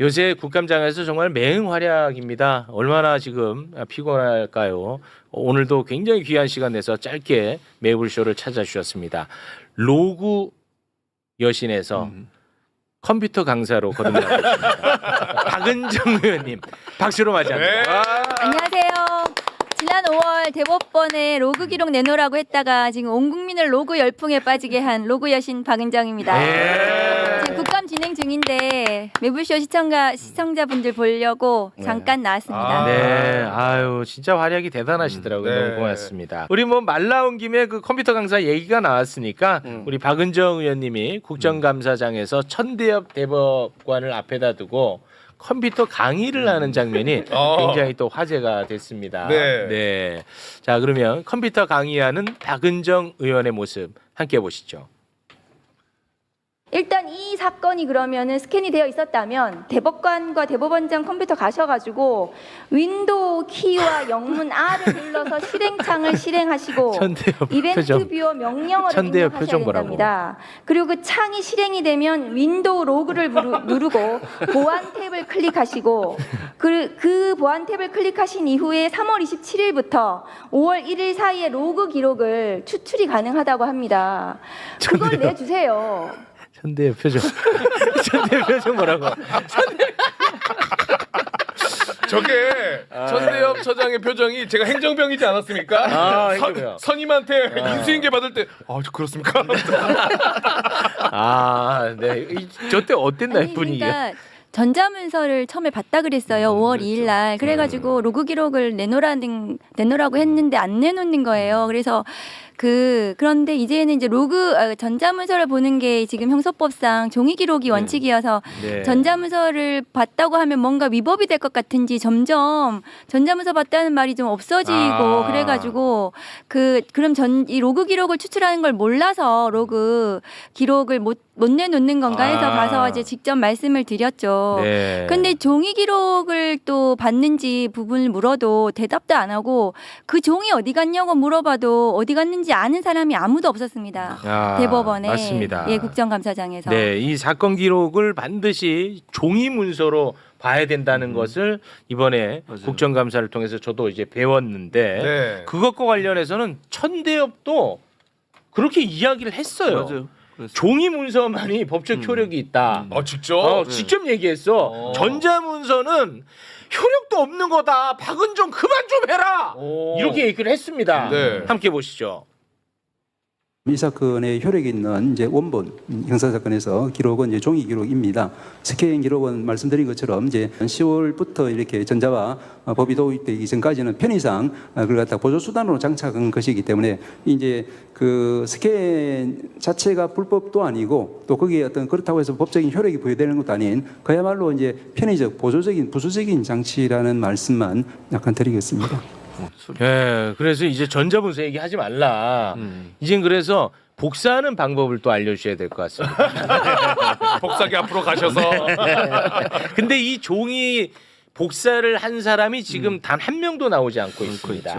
요새 국감장에서 정말 맹활약입니다. 얼마나 지금 피곤할까요? 오늘도 굉장히 귀한 시간 내서 짧게 매불쇼를 찾아주셨습니다. 로구 여신에서 컴퓨터 강사로 거듭나고 있습니다. 박은정 의원님 박수로 맞이합니다. 네. 안녕하세요. 지난 5월 대법원에 로그 기록 내놓으라고 했다가 지금 온 국민을 로그 열풍에 빠지게 한 로그 여신 박은정입니다. 네. 지금 국감 진행 중인데 매불쇼 시청자분들 보려고 잠깐 나왔습니다. 네, 아유 진짜 활약이 대단하시더라고요. 네. 너무 고맙습니다. 우리 뭐 말 나온 김에 그 컴퓨터 강사 얘기가 나왔으니까 우리 박은정 의원님이 국정감사장에서 천대엽 대법관을 앞에다 두고 컴퓨터 강의를 하는 장면이 굉장히 또 화제가 됐습니다. 네. 자 그러면 컴퓨터 강의하는 박은정 의원의 모습 함께 보시죠. 일단 이 사건이 그러면은 스캔이 되어 있었다면 대법관과 대법원장 컴퓨터 가셔가지고 윈도우 키와 영문 R을 눌러서 실행창을 실행하시고 천대엽 이벤트 표정. 뷰어 명령어를 천대엽 입력하셔야 표정 보라고. 된답니다. 그리고 그 창이 실행이 되면 윈도우 로그를 누르고 보안 탭을 클릭하시고 그 보안 탭을 클릭하신 이후에 3월 27일부터 5월 1일 사이에 로그 기록을 추출이 가능하다고 합니다. 그걸 천대엽. 내주세요. 천대엽 표정. 천대엽 표정 뭐라고? 저게 천대엽 처장의 표정이 제가 행정병이지 않았습니까? 아, 행정병. 선임한테 인수인계 받을 때 그렇습니까? 아, 네. 저때 어땠나요, 아니, 분위기가? 그러니까 전자문서를 처음에 받다 그랬어요. 5월 2일 날. 그래가지고 로그 기록을 내놓으라고 했는데 안 내놓는 거예요. 그래서 그런데 이제는 이제 전자문서를 보는 게 지금 형사법상 종이 기록이 원칙이어서 네. 전자문서를 봤다고 하면 뭔가 위법이 될 것 같은지 점점 전자문서 봤다는 말이 좀 없어지고 그래가지고 그럼 이 로그 기록을 추출하는 걸 몰라서 로그 기록을 못 내놓는 건가 해서 가서 이제 직접 말씀을 드렸죠. 네. 근데 종이 기록을 또 받는지 부분을 물어도 대답도 안 하고 그 종이 어디 갔냐고 물어봐도 어디 갔는지 아는 사람이 아무도 없었습니다. 대법원에. 맞습니다. 예, 국정감사장에서. 네, 이 사건 기록을 반드시 종이 문서로 봐야 된다는 것을 이번에 국정감사를 통해서 저도 이제 배웠는데 네. 그것과 관련해서는 천대엽도 그렇게 이야기를 했어요. 맞아요. 그래서. 종이 문서만이 법적 효력이 있다. 직접? 직접 얘기했어. 전자 문서는 효력도 없는 거다. 박은정 그만 좀 해라. 이렇게 얘기를 했습니다. 네. 함께 보시죠. 이 사건의 효력이 있는 이제 원본 형사 사건에서 기록은 이제 종이 기록입니다. 스캔 기록은 말씀드린 것처럼 이제 10월부터 이렇게 전자와 법이 도입되기 전까지는 편의상 그걸 갖다 보조 수단으로 장착한 것이기 때문에 이제 그 스캔 자체가 불법도 아니고 또 거기에 어떤 그렇다고 해서 법적인 효력이 부여되는 것도 아닌 그야말로 이제 편의적 보조적인 부수적인 장치라는 말씀만 약간 드리겠습니다. 예, 그래서 이제 전자문서 얘기하지 말라. 이젠 그래서 복사하는 방법을 또 알려주셔야 될 것 같습니다. 복사기 앞으로 가셔서 근데 이 종이 복사를 한 사람이 지금 단 한 명도 나오지 않고 있습니다.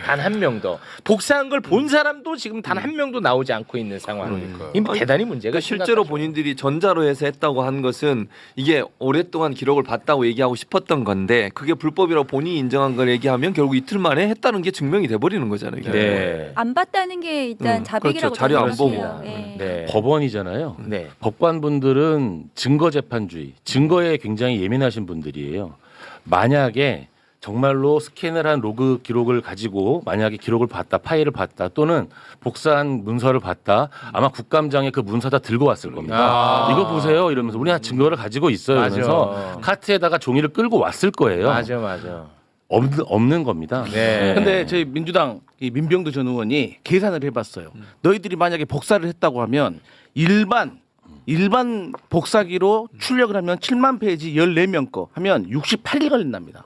단 한 명도. 복사한 걸 본 사람도 지금 단 한 명도 나오지 않고 있는 상황. 이 대단히 문제가 그러니까 실제로 본인들이 전자로 해서 했다고 한 것은 이게 오랫동안 기록을 봤다고 얘기하고 싶었던 건데 그게 불법이라고 본인이 인정한 걸 얘기하면 결국 이틀 만에 했다는 게 증명이 돼버리는 거잖아요. 이게. 네. 안 봤다는 게 일단 자백이라고 그렇죠. 자료 안 보고. 생각해요. 예. 네. 법원이잖아요. 네. 법관분들은 증거 재판주의, 증거에 굉장히 예민하신 분들이에요. 만약에 정말로 스캔을 한 로그 기록을 가지고 만약에 기록을 봤다, 파일을 봤다, 또는 복사한 문서를 봤다, 아마 국감장에 그 문서 다 들고 왔을 겁니다. 이거 보세요 이러면서 우리가 증거를 가지고 있어요 맞아. 이러면서 카트에다가 종이를 끌고 왔을 거예요. 맞아. 없는 겁니다. 네. 근데 저희 민주당 이 민병두 전 의원이 계산을 해봤어요. 너희들이 만약에 복사를 했다고 하면 일반 복사기로 출력을 하면 7만 페이지 14명 거 하면 68일 걸린답니다.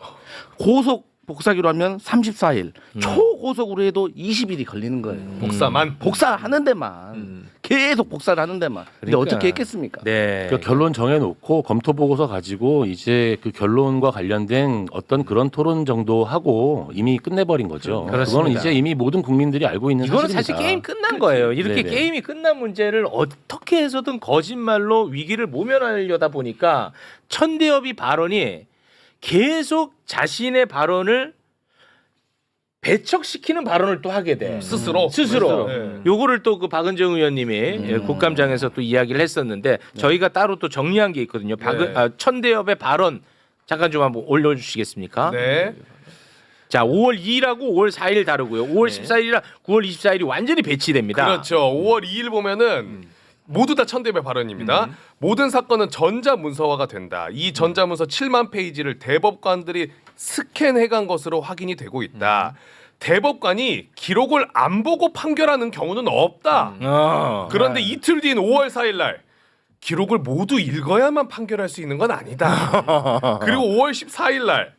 고속 복사하기로 하면 34일, 초고속으로 해도 20일이 걸리는 거예요. 복사만. 복사하는 데만 계속 복사를 하는 데만. 근데 그러니까. 어떻게 했겠습니까? 네. 그 결론 정해놓고 검토 보고서 가지고 이제 그 결론과 관련된 어떤 그런 토론 정도 하고 이미 끝내버린 거죠. 그렇습니다. 그거는 이제 이미 모든 국민들이 알고 있는 이거는 사실입니다. 사실 게임 끝난 거예요. 이렇게 네네. 게임이 끝난 문제를 어떻게 해서든 거짓말로 위기를 모면하려다 보니까 천대엽이 발언이 계속 자신의 발언을 배척시키는 발언을 또 하게 돼. 스스로. 네. 요거를 또 그 박은정 의원님이 예, 국감장에서 또 이야기를 했었는데 저희가 따로 또 정리한 게 있거든요. 네. 천대엽의 발언 잠깐 좀 한번 올려주시겠습니까? 네. 자, 5월 2일하고 5월 4일 다르고요. 5월 14일이랑 9월 24일이 완전히 배치됩니다. 그렇죠. 5월 2일 보면은 모두 다 천대엽의 발언입니다. 모든 사건은 전자문서화가 된다. 이 전자문서 7만 페이지를 대법관들이 스캔해간 것으로 확인이 되고 있다. 대법관이 기록을 안 보고 판결하는 경우는 없다. 그런데 이틀 뒤인 5월 4일 날 기록을 모두 읽어야만 판결할 수 있는 건 아니다. 그리고 5월 14일 날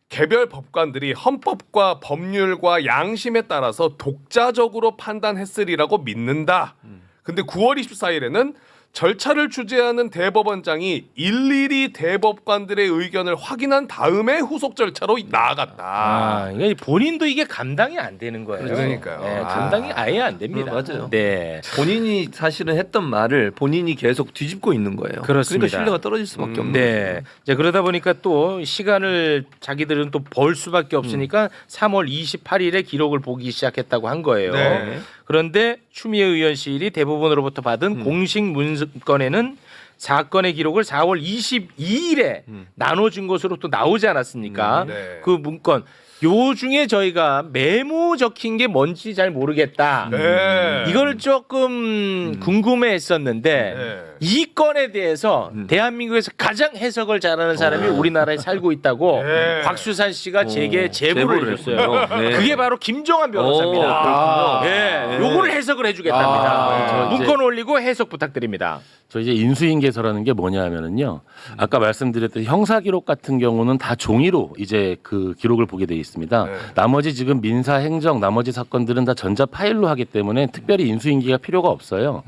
개별 법관들이 헌법과 법률과 양심에 따라서 독자적으로 판단했으리라고 믿는다. 근데 9월 24일에는 절차를 주재하는 대법원장이 일일이 대법관들의 의견을 확인한 다음에 후속 절차로 나아갔다. 이게 본인도 이게 감당이 안 되는 거예요. 그러니까요. 네, 감당이 아예 안 됩니다. 맞아요. 네. 본인이 사실은 했던 말을 본인이 계속 뒤집고 있는 거예요. 그렇습니다. 그러니까 신뢰가 떨어질 수밖에 없는 네. 거죠. 이제 그러다 보니까 또 시간을 자기들은 또 벌 수밖에 없으니까 3월 28일에 기록을 보기 시작했다고 한 거예요. 네. 그런데 추미애 의원실이 대법원으로부터 받은 공식 문건에는 사건의 기록을 4월 22일에 나눠준 것으로 또 나오지 않았습니까? 네. 그 문건 요 중에 저희가 메모 적힌 게 뭔지 잘 모르겠다. 네. 이걸 조금 궁금해했었는데 네. 이 건에 대해서 대한민국에서 가장 해석을 잘하는 사람이 우리나라에 살고 있다고 네. 곽수산 씨가 제게 제보를 해줬어요. 했군요. 네. 그게 바로 김정한 변호사입니다. 네. 요거를 해석을 해주겠답니다. 문건 올리고 해석 부탁드립니다. 저 이제 인수인계서라는 게 뭐냐면은요. 아까 말씀드렸던 형사 기록 같은 경우는 다 종이로 이제 그 기록을 보게 돼 있습니다. 네. 나머지 지금 민사 행정 나머지 사건들은 다 전자 파일로 하기 때문에 특별히 인수인계가 필요가 없어요.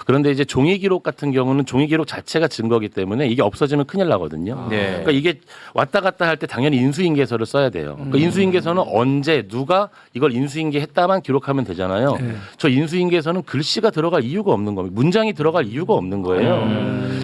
그런데 이제 종이 기록 같은 경우는 종이 기록 자체가 증거기 때문에 이게 없어지면 큰일 나거든요. 네. 그러니까 이게 왔다 갔다 할 때 당연히 인수인계서를 써야 돼요. 그러니까 인수인계서는 언제 누가 이걸 인수인계했다만 기록하면 되잖아요. 저 인수인계서는 글씨가 들어갈 이유가 없는 겁니다. 문장이 들어갈 이유가 없는 거예요.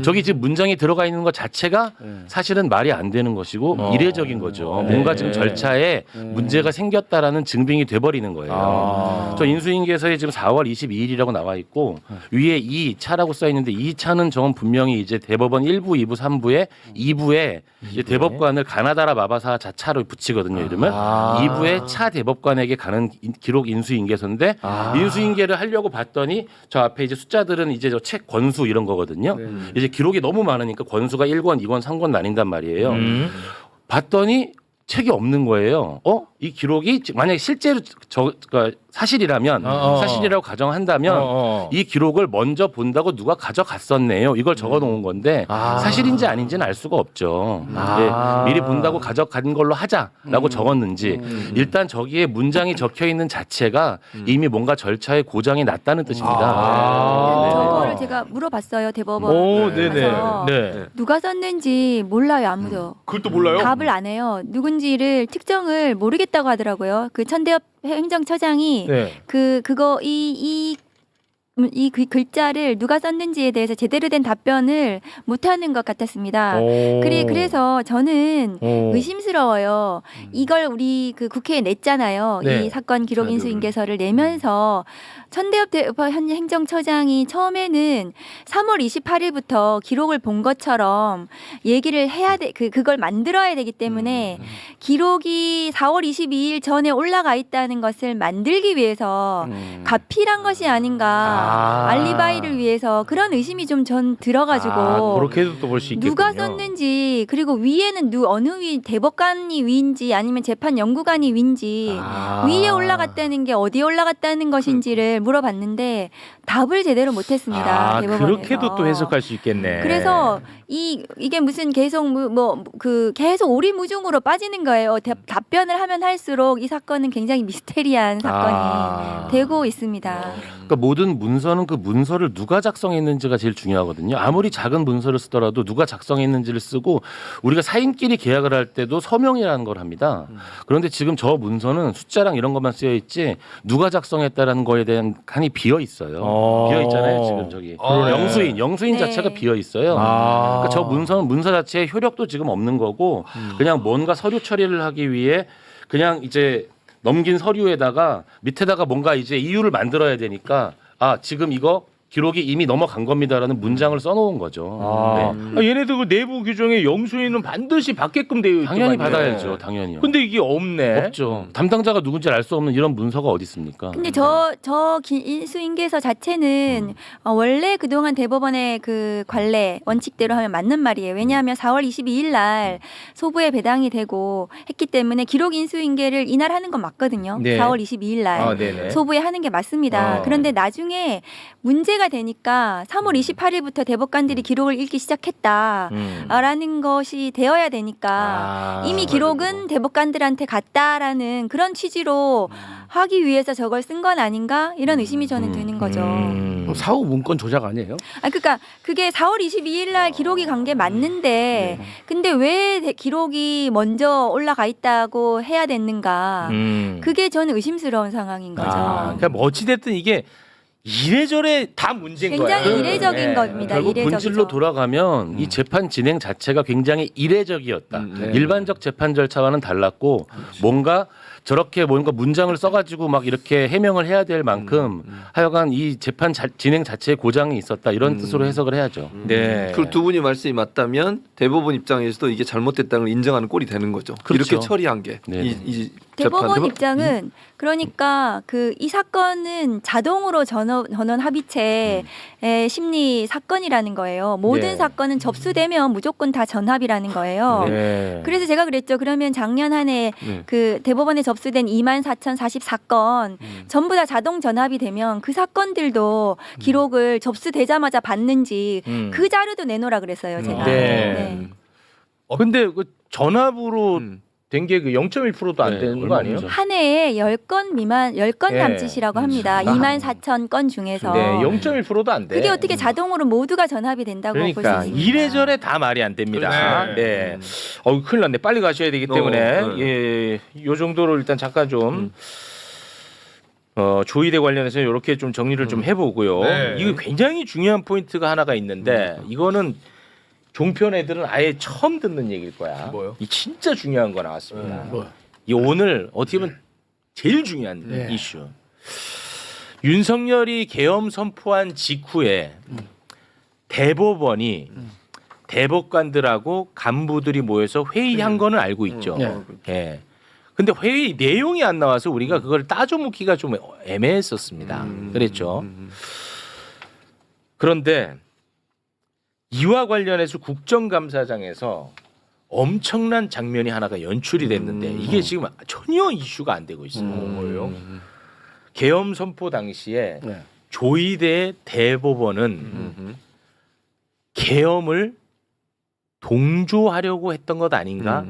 저기 지금 문장이 들어가 있는 것 자체가 사실은 말이 안 되는 것이고 이례적인 거죠. 뭔가 지금 절차에 문제가 생겼다라는 증빙이 돼버리는 거예요. 저 인수인계서에 지금 4월 22일이라고 나와 있고 위에 2차라고 써 있는데 2차는 저건 분명히 이제 대법원 1부, 2부, 3부에 2부에 이제 대법관을 가나다라 마바사 자차로 붙이거든요, 이름을. 2부에 차 대법관에게 가는 기록 인수인계서인데 인수인계를 하려고 봤더니 저 앞에 이제 숫자들은 이제 저 책 권수 이런 거거든요. 이제 기록이 너무 많으니까 권수가 1권, 2권, 3권 나뉜단 말이에요. 봤더니 책이 없는 거예요. 이 기록이 만약에 실제로 그러니까 사실이라면 사실이라고 가정한다면 이 기록을 먼저 본다고 누가 가져갔었네요. 이걸 적어놓은 건데 사실인지 아닌지는 알 수가 없죠. 예, 미리 본다고 가져간 걸로 하자라고 적었는지 일단 저기에 문장이 적혀 있는 자체가 이미 뭔가 절차에 고장이 났다는 뜻입니다. 저거를 제가 물어봤어요 대법원. 오, 네네. 가서. 네. 누가 썼는지 몰라요 아무도. 그걸 또 몰라요? 답을 안 해요. 누군지를 특정을 모르겠다고 하더라고요. 그 천대엽 행정처장이 네. 그거 이 글자를 누가 썼는지에 대해서 제대로 된 답변을 못하는 것 같았습니다. 그래서 저는 의심스러워요. 이걸 우리 그 국회에 냈잖아요. 네. 이 사건 기록 인수인계서를 내면서 천대엽 행정처장이 처음에는 3월 28일부터 기록을 본 것처럼 얘기를 해야 돼. 그걸 만들어야 되기 때문에 기록이 4월 22일 전에 올라가 있다는 것을 만들기 위해서 가필한 것이 아닌가. 알리바이를 위해서 그런 의심이 좀 전 들어가지고 그렇게도 또 볼 수 있겠군요. 누가 썼는지 그리고 위에는 어느 위 대법관이 위인지 아니면 재판 연구관이 위인지 위에 올라갔다는 게 어디에 올라갔다는 것인지를 물어봤는데 답을 제대로 못했습니다. 대법원에서. 그렇게도 또 해석할 수 있겠네. 그래서 이게 무슨 계속 계속 오리무중으로 빠지는 거예요. 답변을 하면 할수록 이 사건은 굉장히 미스테리한 사건이 되고 있습니다. 그러니까 모든 문서는 그 문서를 누가 작성했는지가 제일 중요하거든요. 아무리 작은 문서를 쓰더라도 누가 작성했는지를 쓰고 우리가 사인끼리 계약을 할 때도 서명이라는 걸 합니다. 그런데 지금 저 문서는 숫자랑 이런 것만 쓰여 있지 누가 작성했다라는 거에 대한 칸이 비어 있어요. 비어 있잖아요. 지금 저기 영수인 네. 자체가 비어 있어요. 그러니까 저 문서는 문서 자체의 효력도 지금 없는 거고 그냥 뭔가 서류 처리를 하기 위해 그냥 이제 넘긴 서류에다가 밑에다가 뭔가 이제 이유를 만들어야 되니까 지금 이거 기록이 이미 넘어간 겁니다라는 문장을 써놓은 거죠. 네. 얘네들 그 내부 규정에 영수인은 반드시 받게끔 되어 있더만요. 당연히 받아야죠. 당연히요. 근데 이게 없네. 없죠. 담당자가 누군지 알 수 없는 이런 문서가 어디 있습니까? 근데 저 인수인계서 자체는 원래 그동안 대법원의 그 관례 원칙대로 하면 맞는 말이에요. 왜냐하면 4월 22일 날 소부에 배당이 되고 했기 때문에 기록 인수인계를 이날 하는 건 맞거든요. 네. 4월 22일 날 네네. 소부에 하는 게 맞습니다. 그런데 나중에 문제가 되니까 3월 28일부터 대법관들이 기록을 읽기 시작했다라는 것이 되어야 되니까 이미 기록은 대법관들한테 갔다라는 그런 취지로 하기 위해서 저걸 쓴 건 아닌가 이런 의심이 저는 드는 거죠. 사후 문건 조작 아니에요? 그러니까 그게 4월 22일 날 기록이 간 게 맞는데 근데 왜 기록이 먼저 올라가 있다고 해야 됐는가? 그게 저는 의심스러운 상황인 거죠. 그러니까 뭐 어찌됐든 이게 이래저래 다 문제인 거야. 굉장히 이례적인 겁니다. 결국 이례적이죠. 본질로 돌아가면 이 재판 진행 자체가 굉장히 이례적이었다. 일반적 재판 절차와는 달랐고 뭔가 저렇게 뭔가 문장을 써가지고 막 이렇게 해명을 해야 될 만큼 하여간 이 재판 진행 자체에 고장이 있었다 이런 뜻으로 해석을 해야죠. 네. 그 두 분이 말씀이 맞다면 대법원 입장에서도 이게 잘못됐다는 걸 인정하는 꼴이 되는 거죠. 그렇죠. 이렇게 처리한 게 네. 이 대법원 입장은 그러니까 이 사건은 자동으로 전원 합의체의 심리 사건이라는 거예요. 모든 네. 사건은 접수되면 무조건 다 전합이라는 거예요. 네. 그래서 제가 그랬죠. 그러면 작년 한 해 그 대법원에 접수된 24,044건 전부 다 자동 전합이 되면 그 사건들도 기록을 접수되자마자 받는지 그 자료도 내놓으라 그랬어요. 제가. 네. 근데 그 전압으로 된 게 그 0.1%도 안 네, 되는 거 아니에요? 얼마죠? 한 해에 10건 미만 10건 네. 남짓이라고 합니다. 24,000건 중에서. 네, 0.1%도 안 돼. 그게 어떻게 자동으로 모두가 전합이 된다고 볼 수 그러니까 있습니다. 이래저래 다 말이 안 됩니다. 네. 네. 큰일 났네. 빨리 가셔야 되기 때문에 예, 요 정도로 일단 잠깐 좀 조의대 관련해서 이렇게 좀 정리를 좀 해보고요. 네. 이거 굉장히 중요한 포인트가 하나가 있는데 이거는 종편 애들은 아예 처음 듣는 얘기일 거야. 뭐요? 이 진짜 중요한 거 나왔습니다. 이 오늘 어떻게 보면 제일 중요한 이슈. 윤석열이 계엄 선포한 직후에 대법원이 대법관들하고 간부들이 모여서 회의한 거는 알고 있죠. 예. 근데 회의 내용이 안 나와서 우리가 그걸 따져 묻기가 좀 애매했었습니다. 그랬죠. 그런데 이와 관련해서 국정감사장에서 엄청난 장면이 하나가 연출이 됐는데 이게 지금 전혀 이슈가 안 되고 있어요. 뭐예요? 계엄 선포 당시에 조의대 대법원은 계엄을 동조하려고 했던 것 아닌가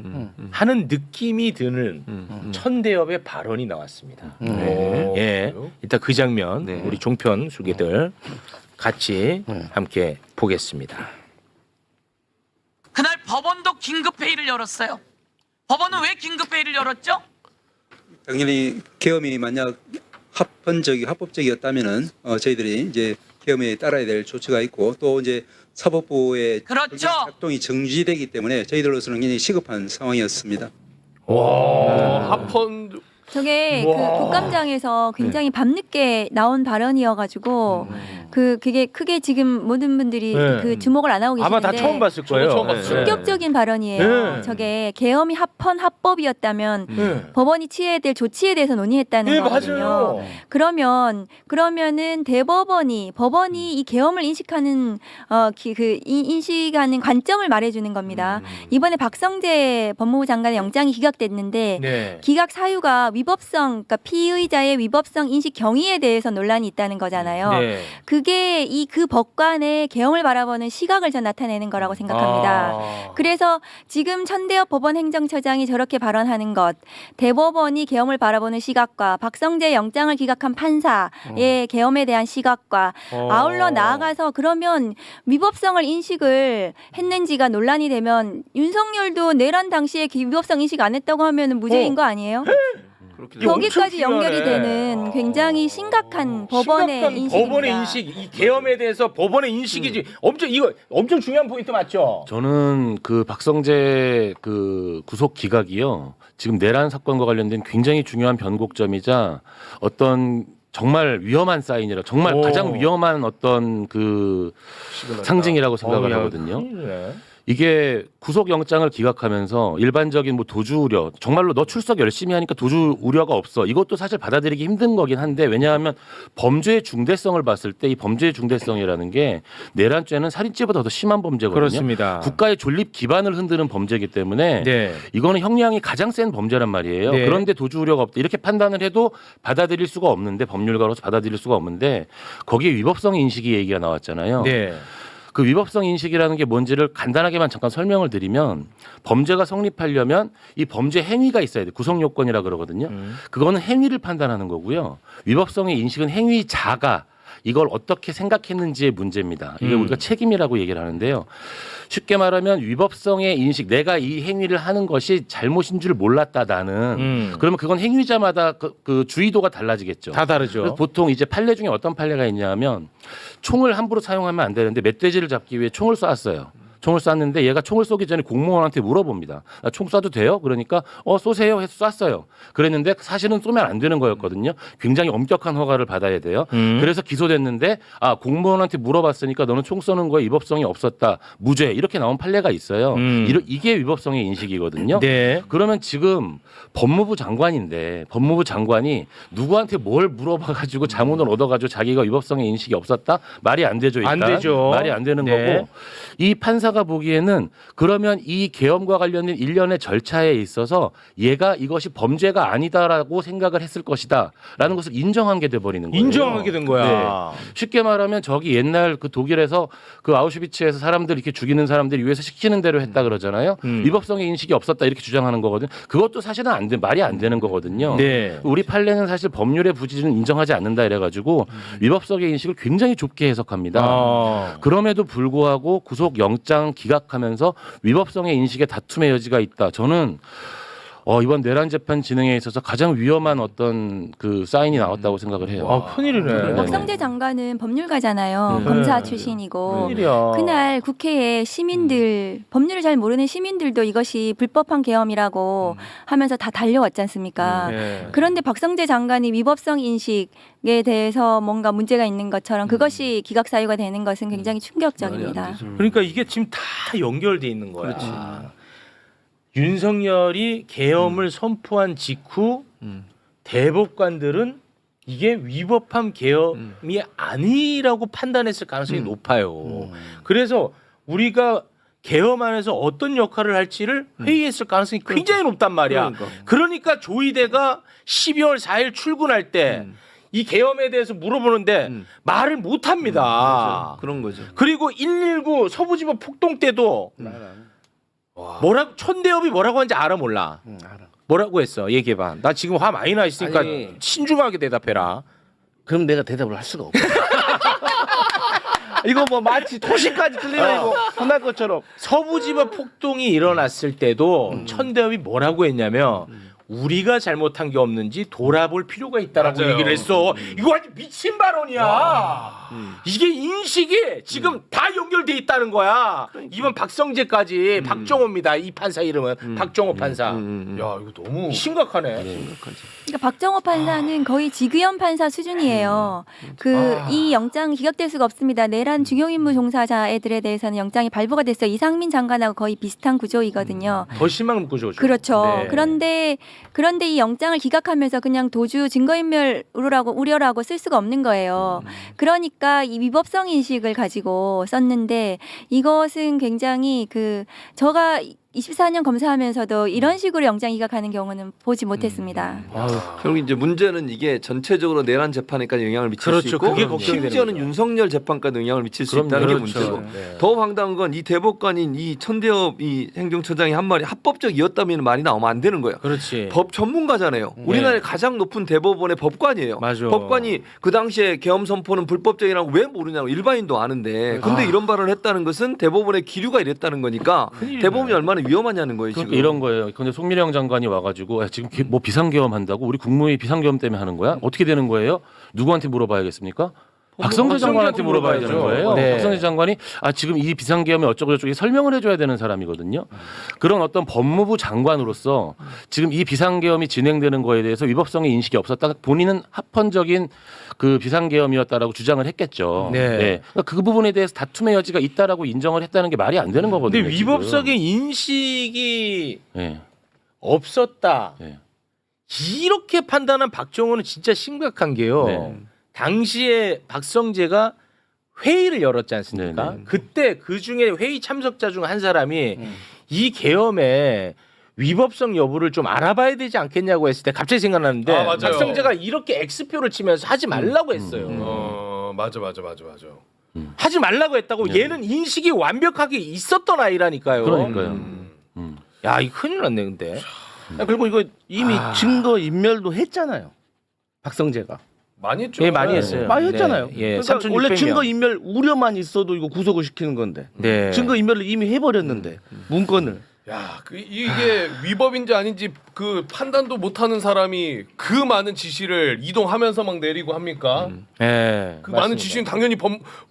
하는 느낌이 드는 천대엽의 발언이 나왔습니다. 예, 일단 그 장면 우리 종편 수기들 같이 함께 보겠습니다. 그날 법원도 긴급회의를 열었어요. 법원은 왜 긴급회의를 열었죠? 당연히 계엄이 만약 합법적이었다면은 저희들이 이제 계엄에 따라야 될 조치가 있고 또 이제 사법부의 그렇죠. 작동이 정지되기 때문에 저희들로서는 굉장히 시급한 상황이었습니다. 합헌 저게 그 국감장에서 굉장히 밤늦게 나온 발언이어가지고 그게 크게 지금 모든 분들이 네. 그 주목을 안 하고 계시는데 아마 다 처음 봤을 거예요. 처음 봤어요. 충격적인 발언이에요. 네. 저게 계엄이 합헌합법이었다면 네. 법원이 취해야 될 조치에 대해서 논의했다는 네, 거거든요. 맞아요. 그러면은 법원이 이 계엄을 인식하는 인식하는 관점을 말해주는 겁니다. 이번에 박성재 법무부 장관의 영장이 기각됐는데 네. 기각 사유가 위법성, 그러니까 피의자의 위법성 인식 경위에 대해서 논란이 있다는 거잖아요. 네. 그게 그 법관의 계엄을 바라보는 시각을 전 나타내는 거라고 생각합니다. 아. 그래서 지금 천대엽 법원 행정처장이 저렇게 발언하는 것, 대법원이 계엄을 바라보는 시각과 박성재 영장을 기각한 판사의 계엄에 대한 시각과 아울러 나아가서 그러면 위법성을 인식을 했는지가 논란이 되면 윤석열도 내란 당시에 위법성 인식 안 했다고 하면 무죄인 거 아니에요? 이게 엄청 거기까지 연결이 중요하네. 되는 굉장히 심각한 법원의 심각한 인식입니다. 법원의 인식, 이 계엄에 대해서 법원의 인식이지. 엄청 중요한 포인트 맞죠? 저는 그 박성재 그 구속 기각이요. 지금 내란 사건과 관련된 굉장히 중요한 변곡점이자 어떤 정말 위험한 사인이라 정말 오. 가장 위험한 어떤 그 상징이라고 생각을 야, 하거든요. 큰일이네. 이게 구속영장을 기각하면서 일반적인 뭐 도주 우려, 정말로 너 출석 열심히 하니까 도주 우려가 없어. 이것도 사실 받아들이기 힘든 거긴 한데 왜냐하면 범죄의 중대성을 봤을 때 이 범죄의 중대성이라는 게 내란죄는 살인죄보다 더 심한 범죄거든요. 그렇습니다. 국가의 존립 기반을 흔드는 범죄이기 때문에 네. 이거는 형량이 가장 센 범죄란 말이에요. 네. 그런데 도주 우려가 없다. 이렇게 판단을 해도 받아들일 수가 없는데 법률가로서 받아들일 수가 없는데 거기에 위법성 인식이 얘기가 나왔잖아요. 네. 그 위법성 인식이라는 게 뭔지를 간단하게만 잠깐 설명을 드리면 범죄가 성립하려면 이 범죄 행위가 있어야 돼. 구성 요건이라 그러거든요. 그거는 행위를 판단하는 거고요. 위법성의 인식은 행위자가 이걸 어떻게 생각했는지의 문제입니다. 이게 우리가 책임이라고 얘기를 하는데요. 쉽게 말하면 위법성의 인식, 내가 이 행위를 하는 것이 잘못인 줄 몰랐다 나는. 그러면 그건 행위자마다 그 주의도가 달라지겠죠. 다 다르죠. 그래서 보통 이제 판례 중에 어떤 판례가 있냐면 총을 함부로 사용하면 안 되는데 멧돼지를 잡기 위해 총을 쐈어요. 총을 쐈는데 얘가 총을 쏘기 전에 공무원한테 물어봅니다. 나 총 쏴도 돼요? 그러니까 쏘세요 해서 쐈어요. 그랬는데 사실은 쏘면 안 되는 거였거든요. 굉장히 엄격한 허가를 받아야 돼요. 그래서 기소됐는데 공무원한테 물어봤으니까 너는 총 쏘는 거에 위법성이 없었다. 무죄 이렇게 나온 판례가 있어요. 이게 위법성의 인식이거든요. 네. 그러면 지금 법무부 장관인데 법무부 장관이 누구한테 뭘 물어봐가지고 자문을 얻어가지고 자기가 위법성의 인식이 없었다? 말이 안 되죠. 일단. 안 되죠. 말이 안 되는 네. 거고 이 판사가 보기에는 그러면 이 계엄과 관련된 일련의 절차에 있어서 얘가 이것이 범죄가 아니다라고 생각을 했을 것이다 라는 것을 인정한 게 돼버리는 거예요. 인정하게 된 거야. 네. 쉽게 말하면 저기 옛날 그 독일에서 그 아우슈비츠에서 사람들 이렇게 죽이는 사람들이 위에서 시키는 대로 했다 그러잖아요. 위법성의 인식이 없었다 이렇게 주장하는 거거든요. 그것도 사실은 말이 안 되는 거거든요. 네. 우리 판례는 사실 법률의 부지는 인정하지 않는다 이래가지고 위법성의 인식을 굉장히 좁게 해석합니다. 그럼에도 불구하고 구속 영장 기각하면서 위법성의 인식에 다툼의 여지가 있다. 저는 이번 내란 재판 진행에 있어서 가장 위험한 어떤 그 사인이 나왔다고 생각을 해요. 큰일이네. 박성재 장관은 법률가잖아요. 네. 검사 출신이고. 큰일이야. 그날 국회에 시민들, 법률을 잘 모르는 시민들도 이것이 불법한 계엄이라고 하면서 다 달려왔지 않습니까? 네. 그런데 박성재 장관이 위법성 인식에 대해서 뭔가 문제가 있는 것처럼 그것이 기각 사유가 되는 것은 굉장히 충격적입니다. 그러니까 이게 지금 다 연결돼 있는 거야. 윤석열이 계엄을 선포한 직후 대법관들은 이게 위법한 계엄이 아니라고 판단했을 가능성이 높아요. 그래서 우리가 계엄 안에서 어떤 역할을 할지를 회의했을 가능성이 굉장히 높단 말이야. 그러니까 조이대가 12월 4일 출근할 때 이 계엄에 대해서 물어보는데 말을 못 합니다. 그런 거죠. 그리고 119 서부지법 폭동 때도 천대엽이 뭐라고 하는지 알아 몰라. 알아. 뭐라고 했어? 얘기해봐. 나 지금 화 많이 나 있으니까 아니. 신중하게 대답해라. 그럼 내가 대답을 할 수가 없어. 이거 뭐 마치 토시까지 틀리면 이거 혼날 것처럼. 서부지법 폭동이 일어났을 때도 천대엽이 뭐라고 했냐면 우리가 잘못한 게 없는지 돌아볼 필요가 있다라고 맞아요. 얘기를 했어. 이거 완전 미친 발언이야. 이게 인식이 지금 다 연결돼 있다는 거야. 이번 박성재까지 박정호입니다. 이 판사 이름은 박정호 판사. 야 이거 너무 심각하네. 그러니까 박정호 판사는 거의 지구현 판사 수준이에요. 이 영장 기각될 수가 없습니다. 내란 중요임무 종사자애들에 대해서는 영장이 발부가 됐어요. 이상민 장관하고 거의 비슷한 구조이거든요. 더 심한 구조죠. 그렇죠. 네. 그런데 이 영장을 기각하면서 그냥 도주 증거인멸 우려라고 쓸 수가 없는 거예요. 그러니까 이 위법성 인식을 가지고 썼는데 이것은 굉장히 제가 24년 검사하면서도 이런 식으로 영장 기각하는 경우는 보지 못했습니다. 결국 이제 문제는 이게 전체적으로 내란 재판에까지 영향을 미칠 그렇죠. 수 있고 그게 걱정이 심지어는 되는 거죠. 윤석열 재판까지 영향을 미칠 수 그럼요. 있다는 게 그렇죠. 문제고 네. 더 황당한 건 이 대법관인 이 천대엽 이 행정처장이 한 말이 합법적이었다면 말이 나오면 안 되는 거예요. 그렇지. 법 전문가잖아요. 우리나라의 가장 높은 대법원의 법관이에요. 맞아. 법관이 그 당시에 계엄 선포는 불법적이라고 왜 모르냐고 일반인도 아는데 근데 이런 발언을 했다는 것은 대법원의 기류가 이랬다는 거니까 대법원이 얼마나 위험하냐는 거예요. 지금. 그러니까 이런 거예요. 근데 송미령 장관이 와가지고 지금 뭐 비상계엄 한다고 우리 국무회의 비상계엄 때문에 하는 거야? 어떻게 되는 거예요? 누구한테 물어봐야겠습니까? 박성재 장관한테 물어봐야 되는 거예요. 네. 박성재 장관이 지금 이 비상계엄이 어쩌고 저쩌고 설명을 해줘야 되는 사람이거든요. 그런 어떤 법무부 장관으로서 지금 이 비상계엄이 진행되는 거에 대해서 위법성의 인식이 없었다. 본인은 합헌적인 그 비상계엄이었다라고 주장을 했겠죠. 네. 그러니까 그 부분에 대해서 다툼의 여지가 있다라고 인정을 했다는 게 말이 안 되는 거거든요. 근데 지금. 위법성의 인식이 네. 없었다. 네. 이렇게 판단한 박정호는 진짜 심각한 게요. 네. 당시에 박성재가 회의를 열었지 않습니까? 네네. 그때 그 중에 회의 참석자 중 한 사람이 이 계엄의 위법성 여부를 좀 알아봐야 되지 않겠냐고 했을 때 갑자기 생각나는데 맞아요. 박성재가 이렇게 X표를 치면서 하지 말라고 했어요. 맞아. 하지 말라고 했다고 얘는 인식이 완벽하게 있었던 아이라니까요. 그러니까요. 야, 이거 큰일 났네 근데. 그리고 이거 이미 증거 인멸도 했잖아요. 박성재가 많이 했죠. 예, 많이 했어요. 많이 했잖아요. 네. 예, 그러니까 3,600명. 원래 증거 인멸 우려만 있어도 이거 구속을 시키는 건데 네. 증거 인멸을 이미 해버렸는데 문건을. 야, 이게 위법인지 아닌지 그 판단도 못하는 사람이 그 많은 지시를 이동하면서 막 내리고 합니까? 네, 그 많은 맞습니다. 지시는 당연히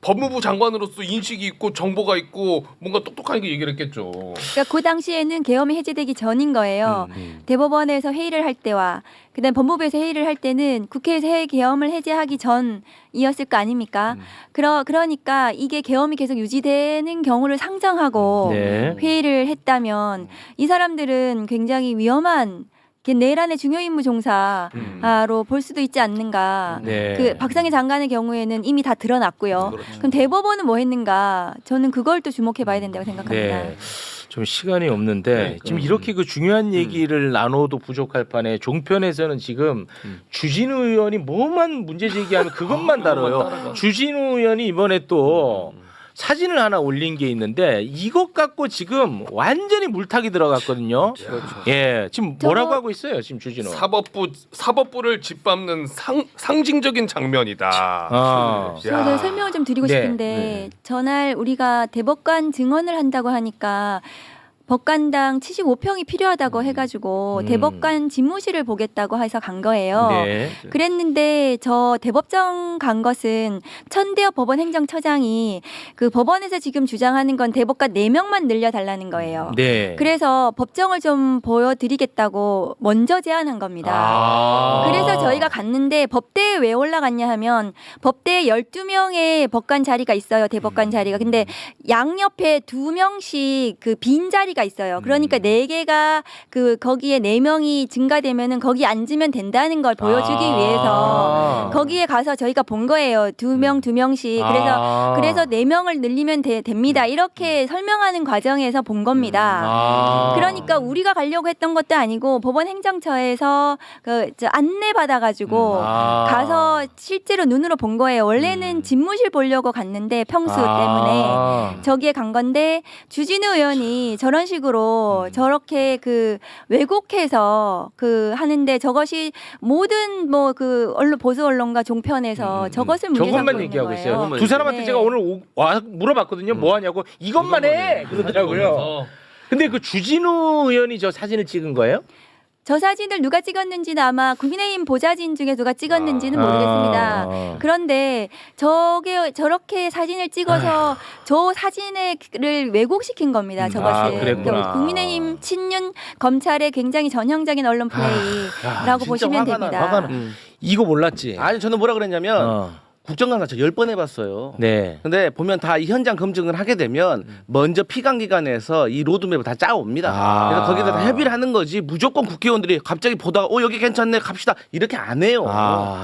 법무부 장관으로서 인식이 있고 정보가 있고 뭔가 똑똑하게 얘기를 했겠죠. 그러니까 그 당시에는 계엄이 해제되기 전인 거예요. 대법원에서 회의를 할 때와 그다음 법무부에서 회의를 할 때는 국회에서 계엄을 해제하기 전이었을 거 아닙니까? 그러니까 이게 계엄이 계속 유지되는 경우를 상정하고 네. 회의를 했다면 이 사람들은 굉장히 위험한 내란의 중요임무 종사로 볼 수도 있지 않는가. 네. 그 박상희 장관의 경우에는 이미 다 드러났고요. 그럼 대법원은 뭐 했는가? 저는 그걸 또 주목해봐야 된다고 생각합니다. 네. 좀 시간이 없는데 네, 지금 이렇게 그 중요한 얘기를 나눠도 부족할 판에 종편에서는 지금 주진우 의원이 뭐만 문제 제기하면 그것만 다뤄요. 주진우 의원이 이번에 또 사진을 하나 올린 게 있는데 이것 갖고 지금 완전히 물타기 들어갔거든요. 예, 지금 뭐라고 하고 있어요, 지금 주진우? 사법부를 짓밟는 상징적인 장면이다. 제가 설명을 좀 드리고 네. 싶은데 전날 우리가 대법관 증언을 한다고 하니까 법관당 75평이 필요하다고 해가지고 대법관 집무실을 보겠다고 해서 간 거예요. 네. 그랬는데 저 대법정 간 것은 천대엽 법원 행정처장이 그 법원에서 지금 주장하는 건 대법관 4명만 늘려달라는 거예요. 네. 그래서 법정을 좀 보여드리겠다고 먼저 제안한 겁니다. 그래서 저희가 갔는데 법대에 왜 올라갔냐 하면 법대에 12명의 법관 자리가 있어요. 대법관 자리가. 근데 양옆에 2명씩 그 빈 자리가 있어요. 그러니까 4개가 거기에 4명이 증가되면은 거기 앉으면 된다는 걸 보여주기 위해서 거기에 가서 저희가 본 거예요. 2명씩. 그래서 4명을 늘리면 됩니다. 이렇게 설명하는 과정에서 본 겁니다. 그러니까 우리가 가려고 했던 것도 아니고 법원 행정처에서 안내 받아가지고 가서 실제로 눈으로 본 거예요. 원래는 집무실 보려고 갔는데 평수 때문에 저기에 간 건데 주진우 의원이 저런 식으로 저렇게 왜곡해서 하는데 저것이 모든 보수 언론과 종편에서 저것을 문제 삼고 저것만 있는 얘기하고 거예요. 있어요. 두 사람한테 네. 제가 오늘 물어봤거든요. 뭐 하냐고. 이것만 해. 그러더라고요. 근데 그 주진우 의원이 저 사진을 찍은 거예요? 저 사진을 누가 찍었는지는 아마 국민의힘 보좌진 중에 누가 찍었는지는 모르겠습니다. 그런데 저렇게 사진을 찍어서 저 사진을 왜곡시킨 겁니다. 저것을. 그랬구나. 국민의힘 친윤 검찰의 굉장히 전형적인 언론 플레이라고 보시면 됩니다. 이거 몰랐지? 아니 저는 뭐라 그랬냐면 어. 국정감사 저 10번 해봤어요. 네. 근데 보면 다 이 현장 검증을 하게 되면 먼저 피감기관에서 이 로드맵을 다 짜옵니다. 그래서 거기다 다 협의를 하는 거지 무조건 국회의원들이 갑자기 보다가 여기 괜찮네 갑시다 이렇게 안 해요.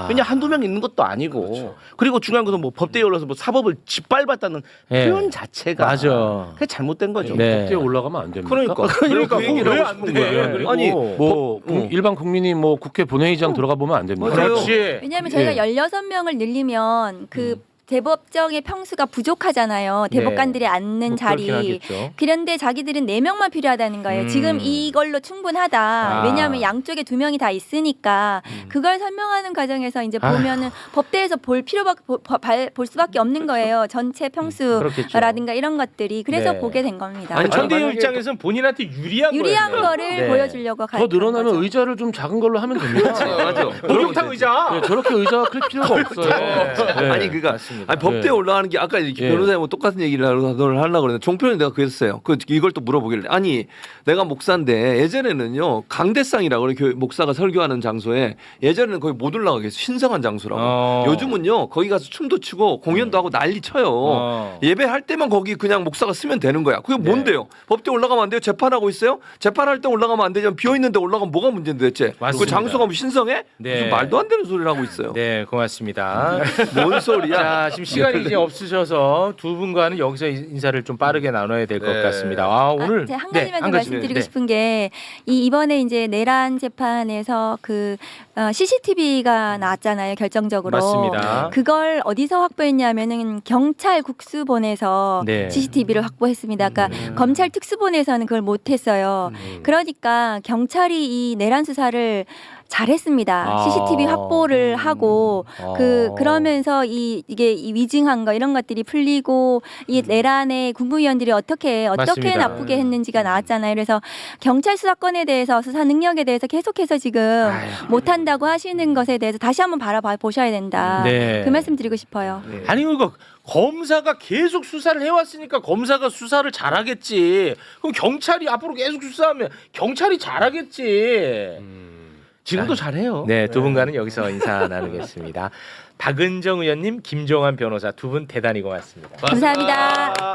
왜냐 한두 명 있는 것도 아니고 그리고 중요한 것은 뭐 법대에 올라서 뭐 사법을 짓밟았다는 네. 표현 자체가 맞아. 그게 잘못된 거죠. 네. 법대에 올라가면 안 됩니까? 그러니까 그 얘기를 왜 하고 안 싶은 돼? 거예요. 그리고 아니 뭐 일반 국민이 뭐 국회 본회의장 들어가 보면 안 됩니까? 맞아요. 그렇지. 왜냐하면 저희가 16명을 늘리면 그 대법정의 평수가 부족하잖아요. 대법관들이 앉는 뭐 자리. 그렇긴 하겠죠. 그런데 자기들은 4명만 필요하다는 거예요. 지금 이걸로 충분하다. 왜냐하면 양쪽에 2명이 다 있으니까 그걸 설명하는 과정에서 이제 보면은 법대에서 볼 수밖에 없는 거예요. 전체 평수라든가 이런 것들이. 그래서 네. 보게 된 겁니다. 아니 천대현 만약에- 입장에서는 본인한테 유리한 거를 네. 보여주려고 더 늘어나면 거죠. 의자를 좀 작은 걸로 하면 됩니다. 맞아. 목욕탕 의자. 네, 저렇게 의자가 클 필요가 없어요. 네. 아니 그러니까 아니, 법대에 네. 올라가는 게 아까 이렇게 예. 변호사님 똑같은 얘기를 하려고 그랬는데 종편에 내가 그랬어요. 이걸 또 물어보길래 아니 내가 목사인데 예전에는요 강대상이라고 이렇게 목사가 설교하는 장소에 예전에는 거의 못 올라가게 신성한 장소라고. 요즘은요 거기 가서 춤도 추고 공연도 하고 난리 쳐요. 예배할 때만 거기 그냥 목사가 쓰면 되는 거야. 그게 뭔데요? 법대 올라가면 안 돼요? 재판하고 있어요? 재판할 때 올라가면 안 되죠? 비어 있는데 올라가면 뭐가 문제인데 대체? 그 맞습니다. 장소가 뭐 신성해? 네. 무슨 말도 안 되는 소리를 하고 있어요. 네, 고맙습니다. 뭔 소리야? 자, 지금 시간이 이제 없으셔서 두 분과는 여기서 인사를 좀 빠르게 나눠야 될 것 네. 같습니다. 아, 오늘 제가 한 가지만 더 한 가지. 말씀드리고 네. 싶은 게 이번에 이제 내란 재판에서 그 CCTV가 나왔잖아요. 결정적으로. 맞습니다. 그걸 어디서 확보했냐면은 경찰 국수본에서 네. CCTV를 확보했습니다. 그러니까 검찰 특수본에서는 그걸 못했어요. 그러니까 경찰이 이 내란 수사를 잘했습니다. CCTV 확보를 하고 그러면서 이게 이 위증한 거 이런 것들이 풀리고 이 내란의 국무위원들이 어떻게 맞습니다. 나쁘게 했는지가 나왔잖아요. 그래서 경찰 수사권에 대해서 수사 능력에 대해서 계속해서 지금 못한다고 하시는 것에 대해서 다시 한번 바라봐 보셔야 된다. 네. 그 말씀 드리고 싶어요. 아니 이거 검사가 계속 수사를 해왔으니까 검사가 수사를 잘하겠지. 그럼 경찰이 앞으로 계속 수사하면 경찰이 잘하겠지. 지금도 잘해요. 네, 두 분과는 여기서 인사 나누겠습니다. 박은정 의원님, 김종환 변호사 두 분 대단히 고맙습니다. 감사합니다.